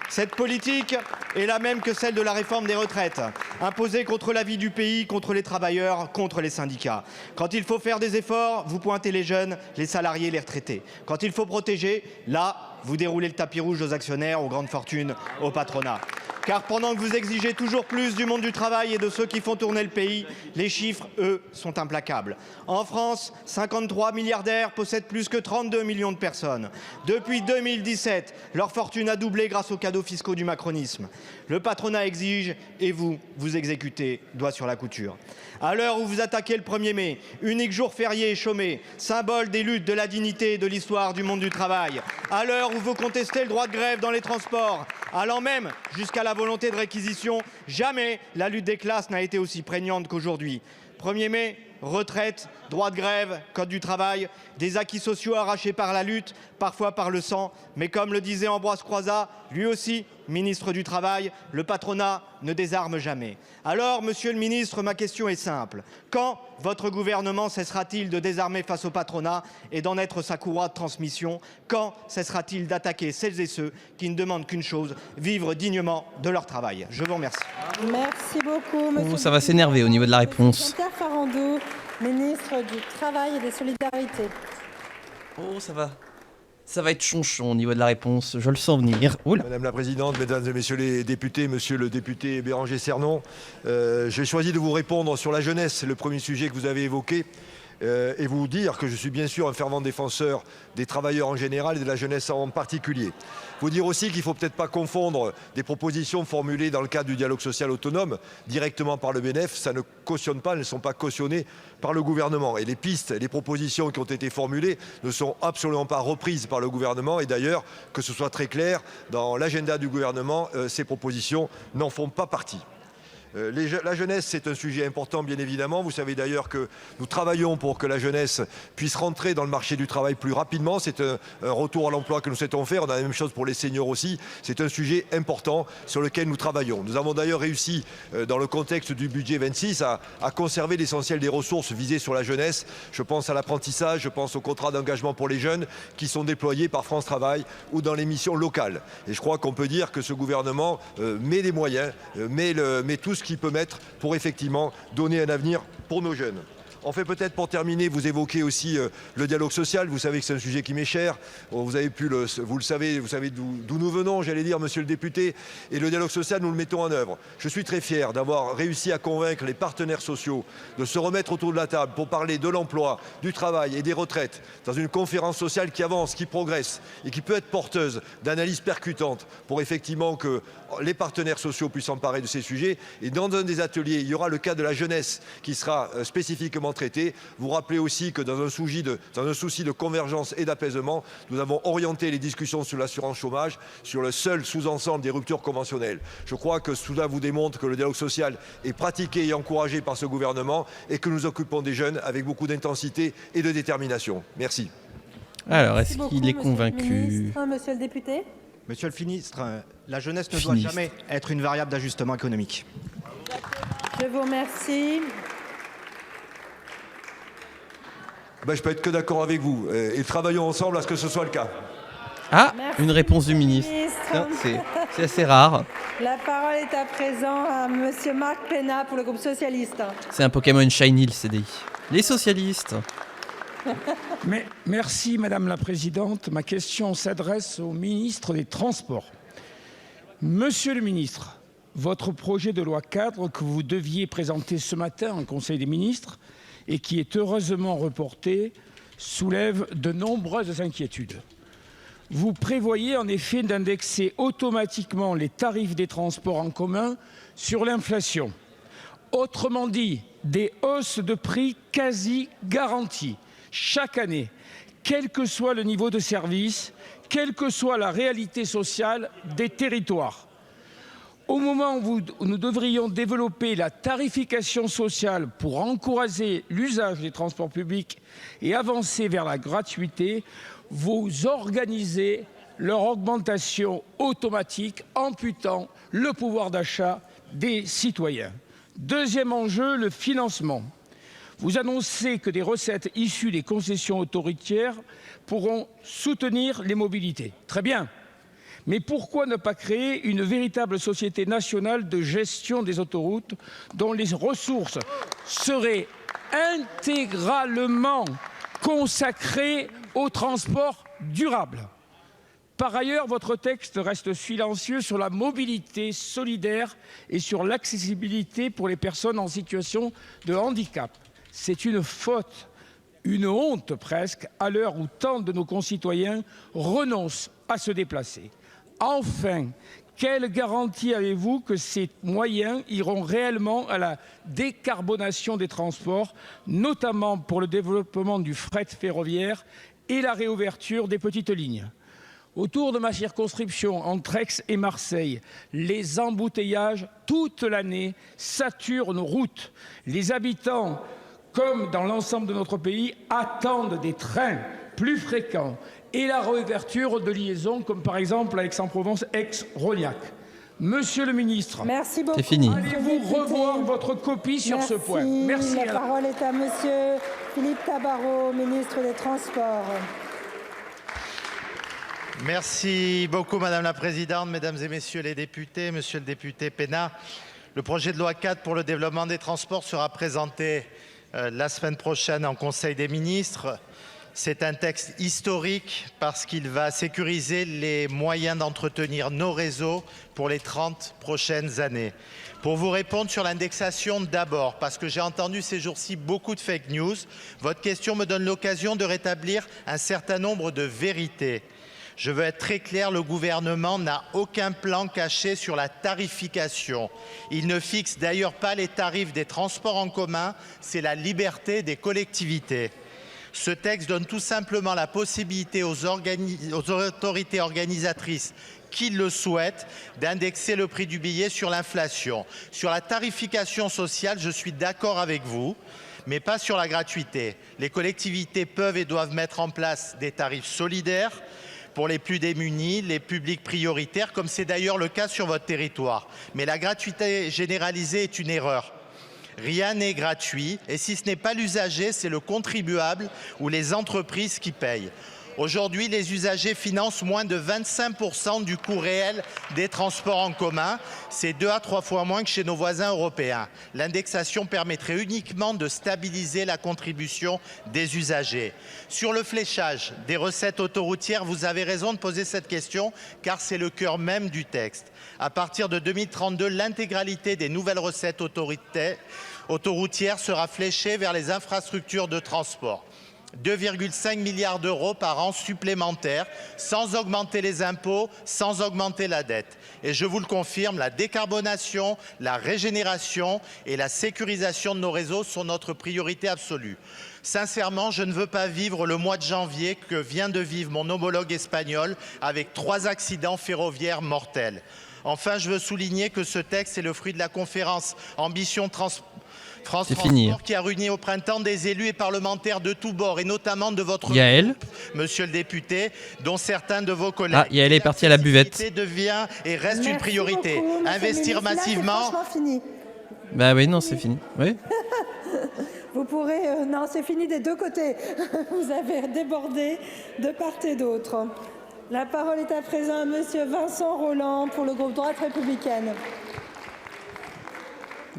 Cette politique est la même que celle de la réforme des retraites, imposée contre la vie du pays, contre les travailleurs, contre les syndicats. Quand il faut faire des efforts, vous pointez les jeunes, les salariés, les retraités. Quand il faut protéger, là, vous déroulez le tapis rouge aux actionnaires, aux grandes fortunes, au patronat. Car pendant que vous exigez toujours plus du monde du travail et de ceux qui font tourner le pays, les chiffres, eux, sont implacables. En France, 53 milliardaires possèdent plus que 32 millions de personnes. Depuis 2017, leur fortune a doublé grâce aux cadeaux fiscaux du macronisme. Le patronat exige et vous, vous exécutez, doigt sur la couture. À l'heure où vous attaquez le 1er mai, unique jour férié et chômé, symbole des luttes, de la dignité et de l'histoire du monde du travail. À l'heure où vous contestez le droit de grève dans les transports, allant même jusqu'à la volonté de réquisition, jamais la lutte des classes n'a été aussi prégnante qu'aujourd'hui. 1er mai, retraite, droit de grève, code du travail, des acquis sociaux arrachés par la lutte, parfois par le sang. Mais comme le disait Ambroise Croizat, lui aussi ministre du Travail, le patronat ne désarme jamais. Alors, monsieur le ministre, ma question est simple. Quand votre gouvernement cessera-t-il de désarmer face au patronat et d'en être sa courroie de transmission? Quand cessera-t-il d'attaquer celles et ceux qui ne demandent qu'une chose, vivre dignement de leur travail? Je vous remercie. Merci beaucoup, monsieur. Ça va s'énerver au niveau de la réponse. Pierre Farandou, ministre du Travail et des Solidarités. Oh, ça va être chonchon au niveau de la réponse, je le sens venir. Oula. Madame la Présidente, Mesdames et Messieurs les députés, Monsieur le député Béranger Cernon, j'ai choisi de vous répondre sur la jeunesse, le premier sujet que vous avez évoqué, et vous dire que je suis bien sûr un fervent défenseur des travailleurs en général et de la jeunesse en particulier. Vous dire aussi qu'il ne faut peut-être pas confondre des propositions formulées dans le cadre du dialogue social autonome directement par le BNF, ça ne cautionne pas, elles ne sont pas cautionnées par le gouvernement. Et les pistes, les propositions qui ont été formulées ne sont absolument pas reprises par le gouvernement. Et d'ailleurs, que ce soit très clair, dans l'agenda du gouvernement, ces propositions n'en font pas partie. La jeunesse, c'est un sujet important, bien évidemment. Vous savez d'ailleurs que nous travaillons pour que la jeunesse puisse rentrer dans le marché du travail plus rapidement. C'est un retour à l'emploi que nous souhaitons faire. On a la même chose pour les seniors aussi. C'est un sujet important sur lequel nous travaillons. Nous avons d'ailleurs réussi, dans le contexte du budget 26, à conserver l'essentiel des ressources visées sur la jeunesse. Je pense à l'apprentissage, je pense aux contrats d'engagement pour les jeunes qui sont déployés par France Travail ou dans les missions locales. Et je crois qu'on peut dire que ce gouvernement met les moyens, met tout ce qu'il peut mettre pour effectivement donner un avenir pour nos jeunes. Enfin, peut-être pour terminer, vous évoquez aussi le dialogue social. Vous savez que c'est un sujet qui m'est cher. Vous le savez d'où nous venons, j'allais dire, monsieur le député. Et le dialogue social, nous le mettons en œuvre. Je suis très fier d'avoir réussi à convaincre les partenaires sociaux de se remettre autour de la table pour parler de l'emploi, du travail et des retraites dans une conférence sociale qui avance, qui progresse et qui peut être porteuse d'analyses percutantes pour effectivement que les partenaires sociaux puissent s'emparer de ces sujets. Et dans un des ateliers, il y aura le cas de la jeunesse qui sera spécifiquement traité. Vous rappelez aussi que dans un souci de convergence et d'apaisement, nous avons orienté les discussions sur l'assurance chômage sur le seul sous-ensemble des ruptures conventionnelles. Je crois que cela vous démontre que le dialogue social est pratiqué et encouragé par ce gouvernement et que nous occupons des jeunes avec beaucoup d'intensité et de détermination. Merci. Alors, est-ce qu'il est convaincu? Monsieur le député. Monsieur le ministre, la jeunesse ne doit jamais être une variable d'ajustement économique. Je vous remercie. Je peux être que d'accord avec vous et travaillons ensemble à ce que ce soit le cas. Ah, Merci, une réponse du ministre. C'est assez rare. La parole est à présent à monsieur Marc Pénat pour le groupe socialiste. C'est un Pokémon Shiny, le CDI. Les socialistes. Merci Madame la Présidente. Ma question s'adresse au ministre des Transports. Monsieur le ministre, votre projet de loi cadre que vous deviez présenter ce matin en Conseil des ministres et qui est heureusement reporté soulève de nombreuses inquiétudes. Vous prévoyez en effet d'indexer automatiquement les tarifs des transports en commun sur l'inflation. Autrement dit, des hausses de prix quasi garanties chaque année, quel que soit le niveau de service, quelle que soit la réalité sociale des territoires. Au moment où nous devrions développer la tarification sociale pour encourager l'usage des transports publics et avancer vers la gratuité, vous organisez leur augmentation automatique, amputant le pouvoir d'achat des citoyens. Deuxième enjeu, le financement. Vous annoncez que des recettes issues des concessions autoroutières pourront soutenir les mobilités. Très bien. Mais pourquoi ne pas créer une véritable société nationale de gestion des autoroutes dont les ressources seraient intégralement consacrées au transport durable? Par ailleurs, votre texte reste silencieux sur la mobilité solidaire et sur l'accessibilité pour les personnes en situation de handicap. C'est une faute, une honte presque, à l'heure où tant de nos concitoyens renoncent à se déplacer. Enfin, quelle garantie avez-vous que ces moyens iront réellement à la décarbonation des transports, notamment pour le développement du fret ferroviaire et la réouverture des petites lignes? Autour de ma circonscription, entre Aix et Marseille, les embouteillages toute l'année saturent nos routes. Les habitants, comme dans l'ensemble de notre pays, attendent des trains plus fréquents et la réouverture de liaisons, comme par exemple à Aix-en-Provence, Aix-Rognac. Monsieur le ministre, merci beaucoup. Allez-vous revoir votre copie sur ce point? Merci. La parole est à monsieur Philippe Tabarot, ministre des Transports. Merci beaucoup Madame la Présidente, Mesdames et Messieurs les députés, Monsieur le député Pénat. Le projet de loi 4 pour le développement des transports sera présenté la semaine prochaine en Conseil des ministres. C'est un texte historique parce qu'il va sécuriser les moyens d'entretenir nos réseaux pour les 30 prochaines années. Pour vous répondre sur l'indexation d'abord, parce que j'ai entendu ces jours-ci beaucoup de fake news, votre question me donne l'occasion de rétablir un certain nombre de vérités. Je veux être très clair, le gouvernement n'a aucun plan caché sur la tarification. Il ne fixe d'ailleurs pas les tarifs des transports en commun, c'est la liberté des collectivités. Ce texte donne tout simplement la possibilité aux autorités organisatrices qui le souhaitent d'indexer le prix du billet sur l'inflation. Sur la tarification sociale, je suis d'accord avec vous, mais pas sur la gratuité. Les collectivités peuvent et doivent mettre en place des tarifs solidaires pour les plus démunis, les publics prioritaires, comme c'est d'ailleurs le cas sur votre territoire. Mais la gratuité généralisée est une erreur. Rien n'est gratuit et si ce n'est pas l'usager, c'est le contribuable ou les entreprises qui payent. Aujourd'hui, les usagers financent moins de 25% du coût réel des transports en commun. C'est 2 à 3 fois moins que chez nos voisins européens. L'indexation permettrait uniquement de stabiliser la contribution des usagers. Sur le fléchage des recettes autoroutières, vous avez raison de poser cette question, car c'est le cœur même du texte. À partir de 2032, l'intégralité des nouvelles recettes autoroutières sera fléchée vers les infrastructures de transport. 2,5 milliards d'euros par an supplémentaires, sans augmenter les impôts, sans augmenter la dette. Et je vous le confirme, la décarbonation, la régénération et la sécurisation de nos réseaux sont notre priorité absolue. Sincèrement, je ne veux pas vivre le mois de janvier que vient de vivre mon homologue espagnol avec 3 accidents ferroviaires mortels. Enfin, je veux souligner que ce texte est le fruit de la conférence Ambition France Transport qui a réuni au printemps des élus et parlementaires de tous bords et notamment de votre groupe, monsieur le député, dont certains de vos collègues. Ah, Yael est partie à la buvette. Devient et reste une priorité. Beaucoup, investir massivement. Là, c'est fini. Bah oui, non, c'est fini. Oui. Vous pourrez... non, c'est fini des deux côtés. Vous avez débordé de part et d'autre. La parole est à présent à monsieur Vincent Rolland pour le groupe Droite républicaine.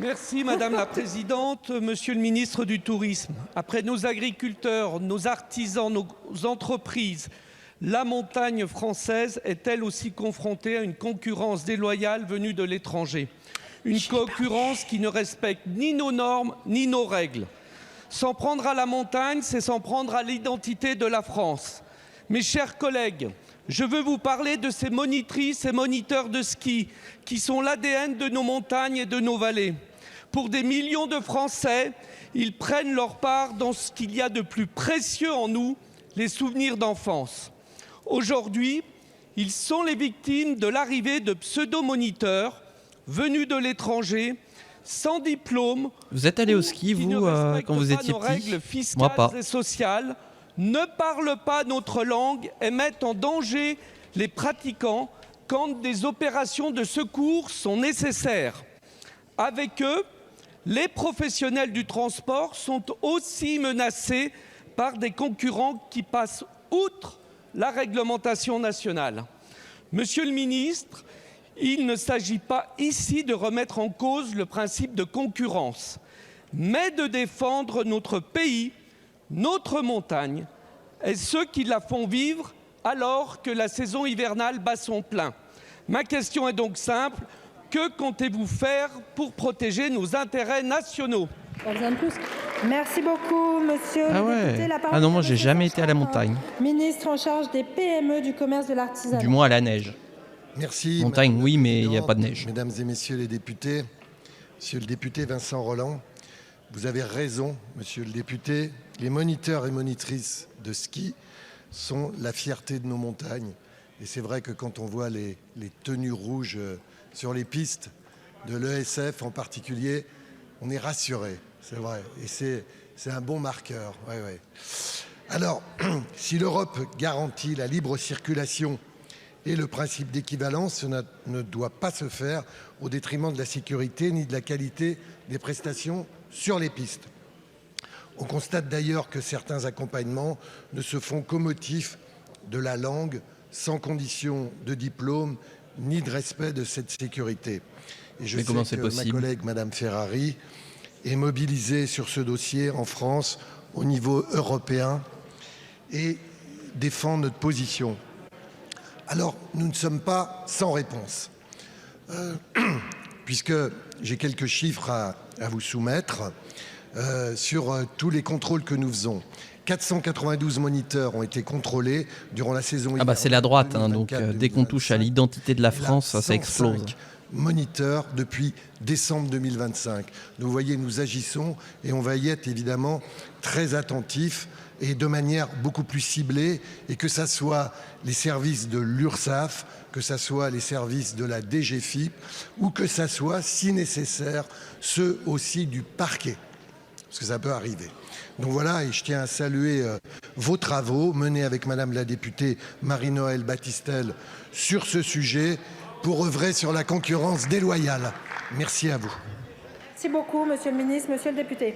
Merci Madame la Présidente, Monsieur le Ministre du Tourisme. Après nos agriculteurs, nos artisans, nos entreprises, la montagne française est-elle aussi confrontée à une concurrence déloyale venue de l'étranger? Une concurrence qui ne respecte ni nos normes ni nos règles. S'en prendre à la montagne, c'est s'en prendre à l'identité de la France. Mes chers collègues, je veux vous parler de ces monitrices et moniteurs de ski qui sont l'ADN de nos montagnes et de nos vallées. Pour des millions de Français, ils prennent leur part dans ce qu'il y a de plus précieux en nous, les souvenirs d'enfance. Aujourd'hui, ils sont les victimes de l'arrivée de pseudo-moniteurs venus de l'étranger, sans diplôme. Vous êtes allé au ski, vous, quand vous étiez petit? Moi pas. Et sociales, ne parlent pas notre langue et mettent en danger les pratiquants quand des opérations de secours sont nécessaires. Avec eux, les professionnels du transport sont aussi menacés par des concurrents qui passent outre la réglementation nationale. Monsieur le ministre, il ne s'agit pas ici de remettre en cause le principe de concurrence, mais de défendre notre pays, notre montagne, et ceux qui la font vivre alors que la saison hivernale bat son plein. Ma question est donc simple. Que comptez-vous faire pour protéger nos intérêts nationaux? Merci beaucoup, monsieur le député. La parole ah non, moi, j'ai jamais été à la montagne. Ministre en charge des PME, du commerce, de l'artisanat. Du moins à la neige. Merci. Montagne, oui, mais il n'y a pas de neige. Mesdames et messieurs les députés, monsieur le député Vincent Rolland, vous avez raison, monsieur le député. Les moniteurs et monitrices de ski sont la fierté de nos montagnes. Et c'est vrai que quand on voit les tenues rouges sur les pistes de l'ESF en particulier, on est rassuré, c'est vrai. Et c'est un bon marqueur. Ouais, ouais. Alors, si l'Europe garantit la libre circulation et le principe d'équivalence, cela ne doit pas se faire au détriment de la sécurité ni de la qualité des prestations sur les pistes. On constate d'ailleurs que certains accompagnements ne se font qu'au motif de la langue, sans condition de diplôme ni de respect de cette sécurité. Et je sais que ma collègue Madame Ferrari est mobilisée sur ce dossier en France au niveau européen et défend notre position. Alors, nous ne sommes pas sans réponse, puisque j'ai quelques chiffres à vous soumettre sur tous les contrôles que nous faisons. 492 moniteurs ont été contrôlés durant la saison hivernale. Ah bah c'est la droite, hein, donc dès qu'on touche à l'identité de la France, ça explose. Moniteurs depuis décembre 2025. Vous voyez, nous agissons et on va y être évidemment très attentifs et de manière beaucoup plus ciblée, et que ça soit les services de l'URSSAF, que ça soit les services de la DGFiP, ou que ça soit, si nécessaire, ceux aussi du parquet, parce que ça peut arriver. Donc voilà, et je tiens à saluer vos travaux menés avec Madame la députée Marie-Noëlle Battistel sur ce sujet pour œuvrer sur la concurrence déloyale. Merci à vous. Merci beaucoup, monsieur le ministre. Monsieur le député.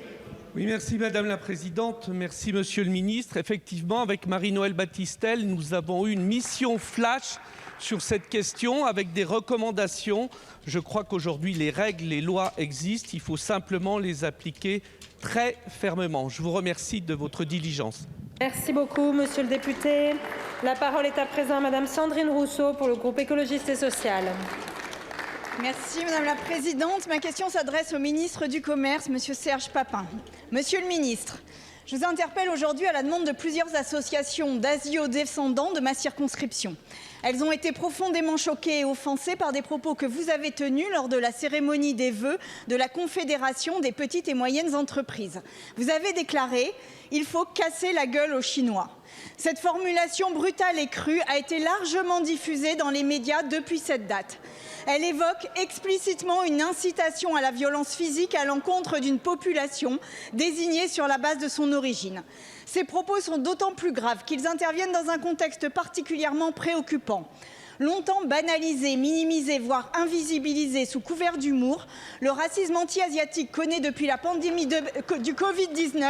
Oui, merci Madame la Présidente, merci Monsieur le Ministre. Effectivement, avec Marie-Noëlle Battistel, nous avons eu une mission flash sur cette question avec des recommandations. Je crois qu'aujourd'hui, les règles, les lois existent, il faut simplement les appliquer très fermement. Je vous remercie de votre diligence. Merci beaucoup, Monsieur le député. La parole est à présent à Madame Sandrine Rousseau pour le groupe écologiste et social. Merci Madame la Présidente. Ma question s'adresse au ministre du Commerce, Monsieur Serge Papin. Monsieur le ministre, je vous interpelle aujourd'hui à la demande de plusieurs associations d'asio-descendants de ma circonscription. Elles ont été profondément choquées et offensées par des propos que vous avez tenus lors de la cérémonie des vœux de la Confédération des petites et moyennes entreprises. Vous avez déclaré « Il faut casser la gueule aux Chinois ». Cette formulation brutale et crue a été largement diffusée dans les médias depuis cette date. Elle évoque explicitement une incitation à la violence physique à l'encontre d'une population désignée sur la base de son origine. Ces propos sont d'autant plus graves qu'ils interviennent dans un contexte particulièrement préoccupant. Longtemps banalisé, minimisé, voire invisibilisé sous couvert d'humour, le racisme anti-asiatique connaît depuis la pandémie du Covid-19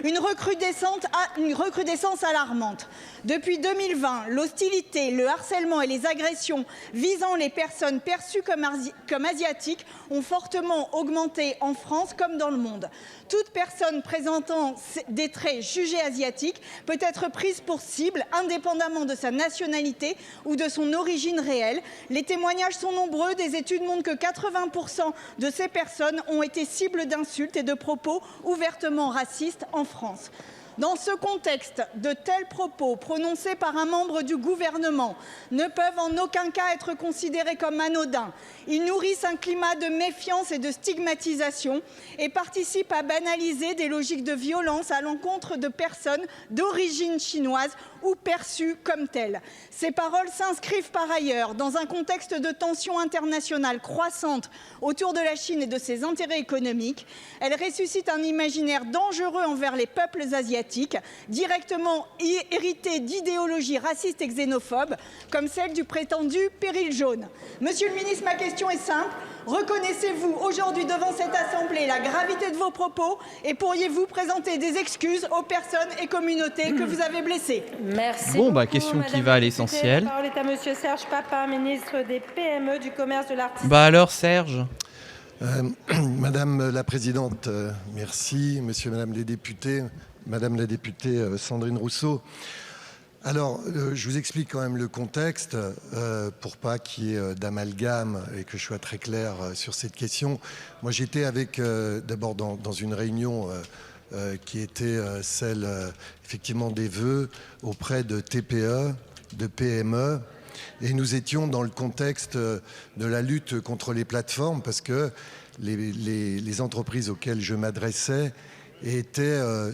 une recrudescence alarmante. Depuis 2020, l'hostilité, le harcèlement et les agressions visant les personnes perçues comme asiatiques ont fortement augmenté en France comme dans le monde. Toute personne présentant des traits jugés asiatiques peut être prise pour cible, indépendamment de sa nationalité ou de son origine réelle. Les témoignages sont nombreux. Des études montrent que 80% de ces personnes ont été cibles d'insultes et de propos ouvertement racistes en France. Dans ce contexte, de tels propos prononcés par un membre du gouvernement ne peuvent en aucun cas être considérés comme anodins. Ils nourrissent un climat de méfiance et de stigmatisation et participent à banaliser des logiques de violence à l'encontre de personnes d'origine chinoise ou perçues comme telles. Ces paroles s'inscrivent par ailleurs dans un contexte de tensions internationales croissantes autour de la Chine et de ses intérêts économiques. Elles ressuscitent un imaginaire dangereux envers les peuples asiatiques, directement hérités d'idéologies racistes et xénophobes, comme celle du prétendu péril jaune. Monsieur le ministre, ma question est simple. Reconnaissez-vous aujourd'hui devant cette Assemblée la gravité de vos propos et pourriez-vous présenter des excuses aux personnes et communautés que vous avez blessées? Merci. Bon, beaucoup, question Madame qui va à la l'essentiel. La parole est à Monsieur Serge Papin, ministre des PME, du commerce, de l'artisanat. Bah alors, Serge Madame la Présidente, merci. Monsieur et Madame les députés, Madame la députée Sandrine Rousseau. Alors, je vous explique quand même le contexte pour pas qu'il y ait d'amalgame et que je sois très clair sur cette question. Moi, j'étais d'abord dans une réunion qui était celle effectivement des vœux auprès de TPE, de PME. Et nous étions dans le contexte de la lutte contre les plateformes parce que les entreprises auxquelles je m'adressais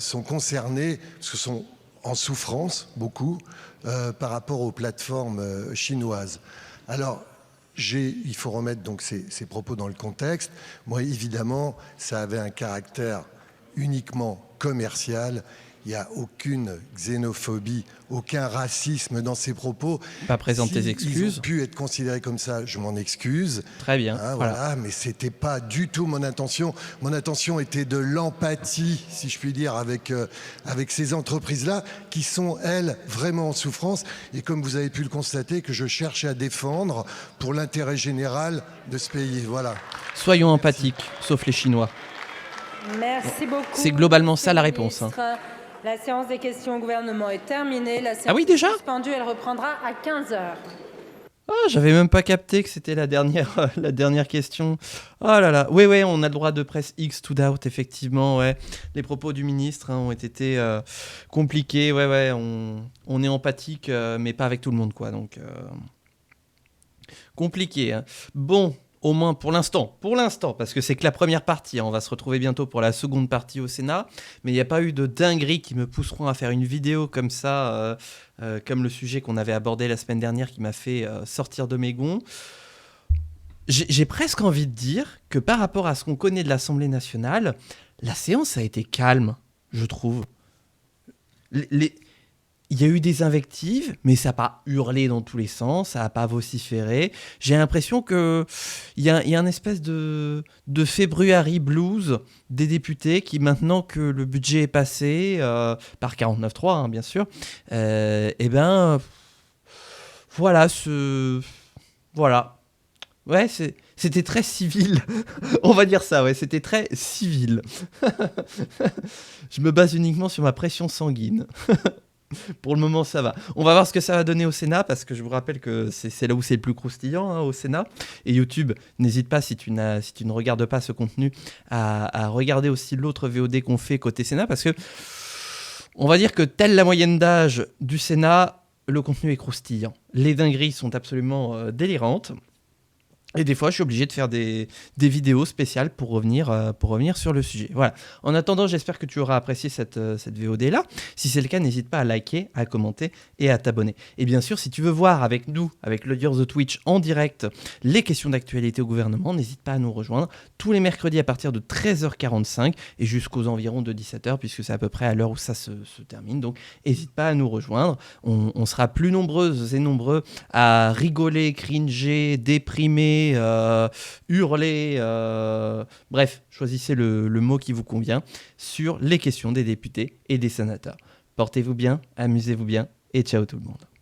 sont concernées, parce que sont en souffrance, beaucoup, par rapport aux plateformes chinoises. Alors, il faut remettre donc ces propos dans le contexte. Moi, évidemment, ça avait un caractère uniquement commercial. Il n'y a aucune xénophobie, aucun racisme dans ces propos. Pas présenter tes excuses. Ils ont pu être considérés comme ça, je m'en excuse. Très bien. Hein, voilà, mais ce n'était pas du tout mon intention. Mon intention était de l'empathie, si je puis dire, avec ces entreprises-là, qui sont, elles, vraiment en souffrance. Et comme vous avez pu le constater, que je cherche à défendre pour l'intérêt général de ce pays. Voilà. Soyons empathiques, sauf les Chinois. Merci beaucoup. C'est globalement ça la réponse. La séance des questions au gouvernement est terminée. La séance déjà est suspendue, elle reprendra à 15h. Ah, j'avais même pas capté que c'était la dernière question. Oh là là. Oui, on a le droit de presse X to doubt, effectivement. Ouais. Les propos du ministre ont été compliqués. Ouais, on est empathique, mais pas avec tout le monde, quoi. Donc, compliqué. Hein. Bon. Au moins pour l'instant, parce que c'est que la première partie. Hein, on va se retrouver bientôt pour la seconde partie au Sénat. Mais il n'y a pas eu de dingueries qui me pousseront à faire une vidéo comme ça, comme le sujet qu'on avait abordé la semaine dernière qui m'a fait sortir de mes gonds. J'ai presque envie de dire que par rapport à ce qu'on connaît de l'Assemblée nationale, la séance a été calme, je trouve. il y a eu des invectives, mais ça n'a pas hurlé dans tous les sens, ça n'a pas vociféré. J'ai l'impression qu'il y a une espèce de February blues des députés qui, maintenant que le budget est passé, par 49.3, hein, bien sûr, voilà, voilà. Ouais, c'était très civil. On va dire ça, ouais, c'était très civil. Je me base uniquement sur ma pression sanguine. Pour le moment, ça va. On va voir ce que ça va donner au Sénat, parce que je vous rappelle que c'est là où c'est le plus croustillant, hein, au Sénat. Et YouTube, n'hésite pas, si tu ne regardes pas ce contenu, à regarder aussi l'autre VOD qu'on fait côté Sénat, parce que on va dire que telle la moyenne d'âge du Sénat, le contenu est croustillant. Les dingueries sont absolument délirantes. Et des fois, je suis obligé de faire des vidéos spéciales pour revenir sur le sujet. Voilà. En attendant, j'espère que tu auras apprécié cette VOD-là. Si c'est le cas, n'hésite pas à liker, à commenter et à t'abonner. Et bien sûr, si tu veux voir avec nous, avec l'audience de Twitch en direct, les questions d'actualité au gouvernement, n'hésite pas à nous rejoindre tous les mercredis à partir de 13h45 et jusqu'aux environs de 17h, puisque c'est à peu près à l'heure où ça se termine. Donc, n'hésite pas à nous rejoindre. On sera plus nombreuses et nombreux à rigoler, cringer, déprimer, hurler, bref, choisissez le mot qui vous convient sur les questions des députés et des sénateurs. Portez-vous bien, amusez-vous bien et ciao tout le monde.